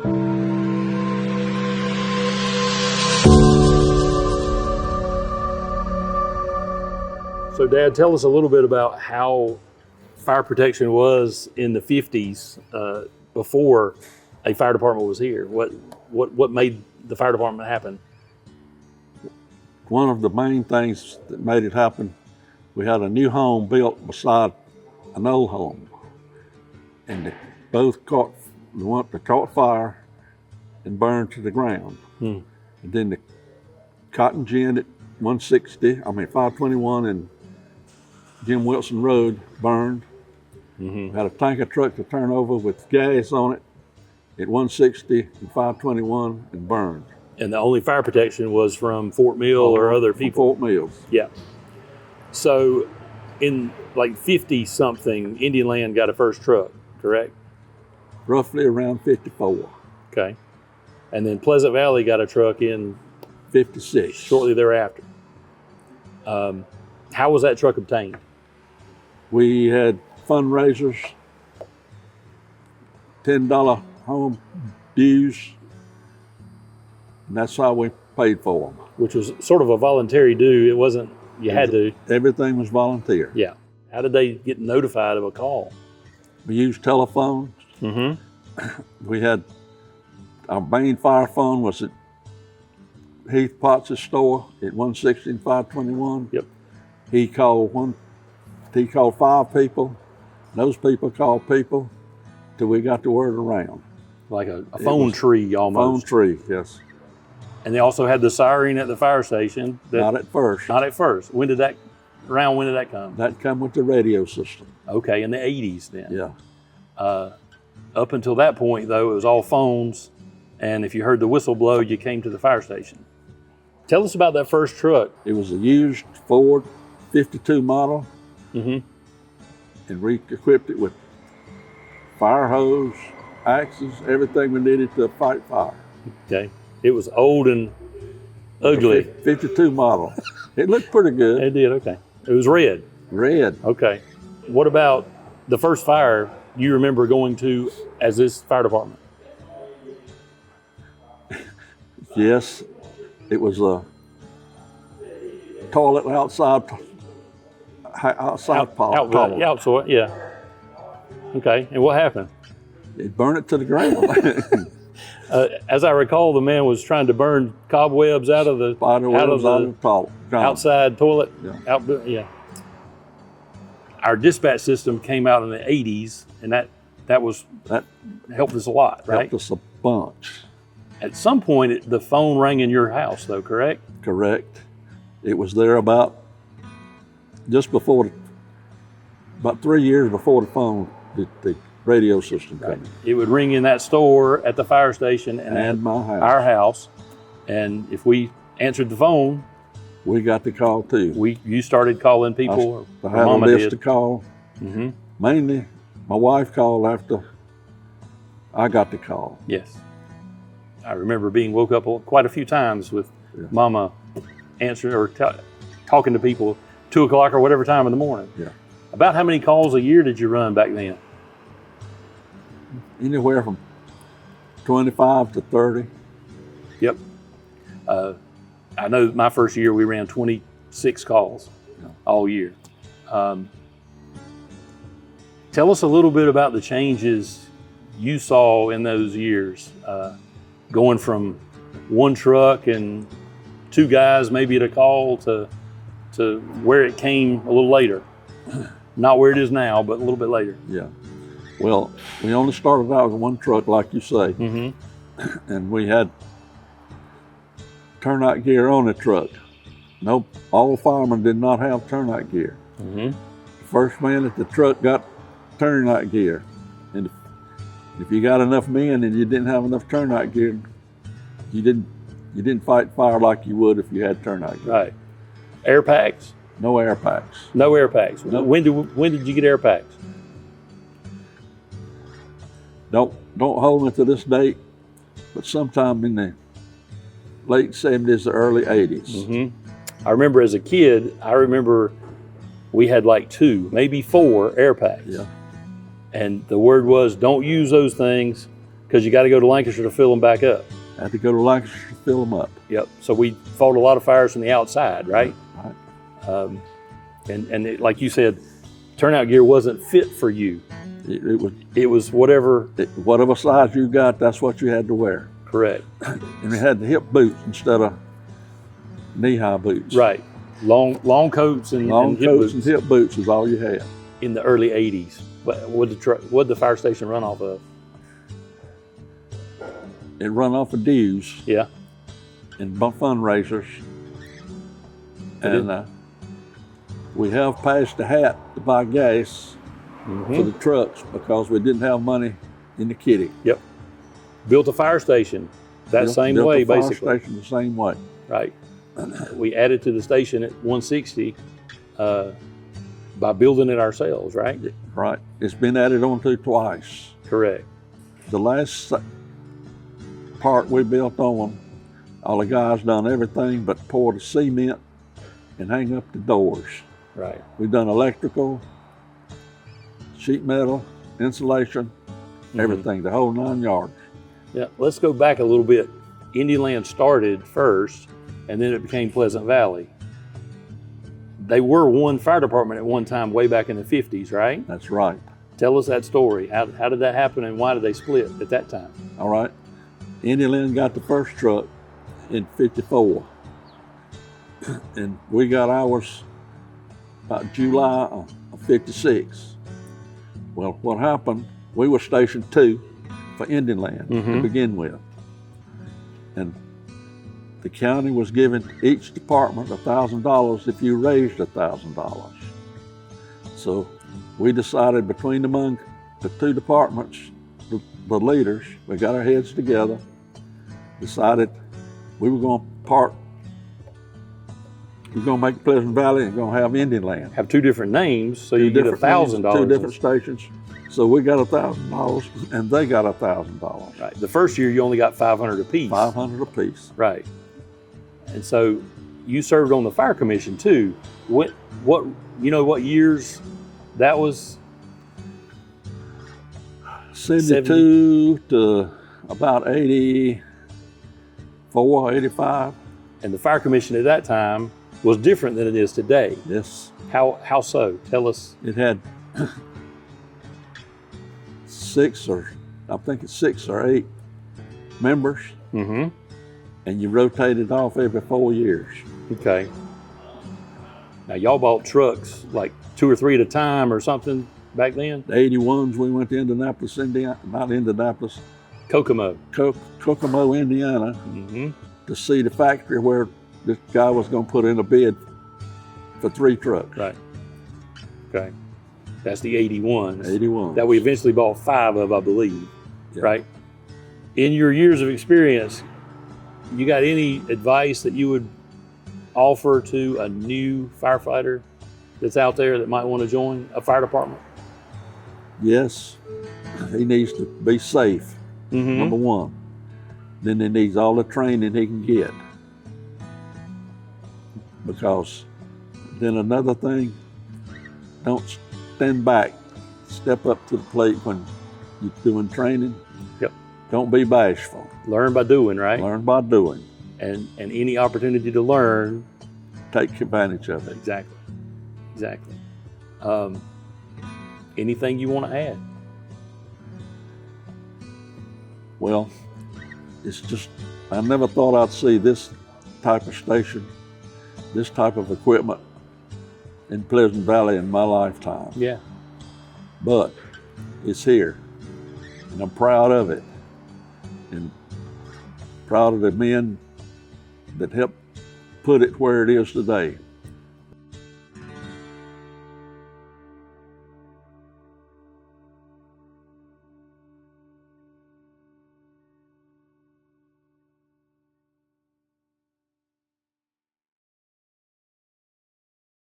So Dad, tell us a little bit about how fire protection was in the 50s before a fire department was here. What made the fire department happen? One of the main things that made it happen, we had a new home built beside an old home, and they both caught fire and burned to the ground. And then the cotton gin at 521 and Jim Wilson Road burned. We had a tanker truck to turn over with gas on it at 160 and 521 and burned. And the only fire protection was from Fort Mill or other people? Fort Mills. Yeah. So in like 50 something, Indian Land got a first truck, correct? Roughly around 54. Okay. And then Pleasant Valley got a truck in 56. Shortly thereafter. How was that truck obtained? We had fundraisers, $10 home dues, and that's how we paid for them. Which was sort of a voluntary due. It wasn't, you had to. Everything was volunteer. Yeah. How did they get notified of a call? We used telephones. We had, our main fire phone was at Heath Potts' store at 160 and 521. Yep. He called 5 people. Those people called people till we got the word around. Like a phone tree almost. Phone tree, yes. And they also had the siren at the fire station. Not at first. Not at first. When did that come? That come with the radio system. Okay, in the 80s then. Yeah. Up until that point though, it was all phones. And if you heard the whistle blow, you came to the fire station. Tell us about that first truck. It was a used Ford 52 model. And we equipped it with fire hose, axes, everything we needed to fight fire. Okay. It was old and ugly. 52 model. It looked pretty good. It did, okay. It was red. Red. Okay. What about the first fire you remember going to as this fire department? Yes, it was a toilet outside toilet. Outside, yeah. Okay, and what happened? It burned it to the ground. As I recall, the man was trying to burn cobwebs out of the outside toilet. Yeah. Our dispatch system came out in the 80s, and that helped us a lot, right? Helped us a bunch. At some point, the phone rang in your house, though, correct? Correct. It was there about 3 years before the phone, the radio system came in. It would ring in that store, at the fire station, and at my house. Our house. And if we answered the phone, we got the call too. You started calling people. I had a list to call. Mainly, my wife called after I got the call. Yes. I remember being woke up quite a few times with Mama answering or talking to people 2 o'clock or whatever time in the morning. Yeah. About how many calls a year did you run back then? Anywhere from 25 to 30. Yep. I know my first year we ran 26 calls all year. Tell us a little bit about the changes you saw in those years, going from one truck and 2 guys maybe at a call to where it came a little later. Not where it is now, but a little bit later. Yeah. Well, we only started out with 1 truck, like you say, and we had turnout gear on the truck. No, all firemen did not have turnout gear. The first man at the truck got turnout gear, and if you got enough men and you didn't have enough turnout gear, you didn't fight fire like you would if you had turnout gear. Right. Air packs? No air packs. No air packs. Nope. When did you get air packs? Don't hold me to this date, but sometime in the late 70s or early 80s. I remember as a kid, we had like 2, maybe 4 air packs. Yeah. And the word was, don't use those things Because you got to go to Lancaster to fill them back up. Had to go to Lancaster to fill them up. Yep. So we fought a lot of fires from the outside, right? Right. And it, like you said, turnout gear wasn't fit for you. It was whatever. Whatever size you got, that's what you had to wear. Correct. And you had the hip boots instead of knee-high boots. Right. Long coats and Long hip coats boots. and hip boots is all you had. In the early 80s. What the fire station run off of? It run off of dues Yeah. and fundraisers. And we have passed the hat to buy gas for the trucks because we didn't have money in the kitty. Yep. Built a fire station that same way, built the basically. fire station the same way. Right. We added to the station at 160 by building it ourselves, right? Right. It's been added on to twice. Correct. The last part we built on, all the guys done everything but pour the cement and hang up the doors. Right. We've done electrical, sheet metal, insulation, everything, the whole 9 yards. Yeah. Let's go back a little bit. Indian Land started first, and then it became Pleasant Valley. They were one fire department at one time, way back in the 50s, right? That's right. Tell us that story. How did that happen, and why did they split at that time? All right. Indian Land got the first truck in '54, and we got ours about July of '56. Well, what happened, we were Station 2 for Indian Land to begin with. And the county was giving each department $1,000 if you raised $1,000. So we decided between the two departments, the leaders, we got our heads together, decided we were going to make Pleasant Valley and going to have Indian Land. Have two different names, so you get $1,000. Two different stations. So we got $1,000 and they got $1,000. Right. The first year you only got 500 apiece. 500 apiece. Right. And so you served on the fire commission too. What years that was? 72 to about 84, 85. And the fire commission at that time was different than it is today. Yes. How so? Tell us. It had 6 or 8 members. Mm-hmm. And you rotated off every 4 years. Okay. Now y'all bought trucks like 2 or 3 at a time or something back then? The 81s, we went to Indianapolis, Indiana, not Indianapolis, Kokomo, Indiana, to see the factory where this guy was going to put in a bid for 3 trucks. Right. Okay. That's the 81s. 81s. That we eventually bought 5 of, I believe. Yeah. Right. In your years of experience, you got any advice that you would offer to a new firefighter that's out there that might want to join a fire department? Yes, he needs to be safe, number one. Then he needs all the training he can get. Because then another thing, don't stand back, step up to the plate when you're doing training. Yep. Don't be bashful. Learn by doing, right? Learn by doing. And any opportunity to learn, take advantage of it. Exactly. Anything you want to add? Well, it's just, I never thought I'd see this type of station, this type of equipment in Pleasant Valley in my lifetime. Yeah. But it's here, and I'm proud of it, and proud of the men that helped put it where it is today.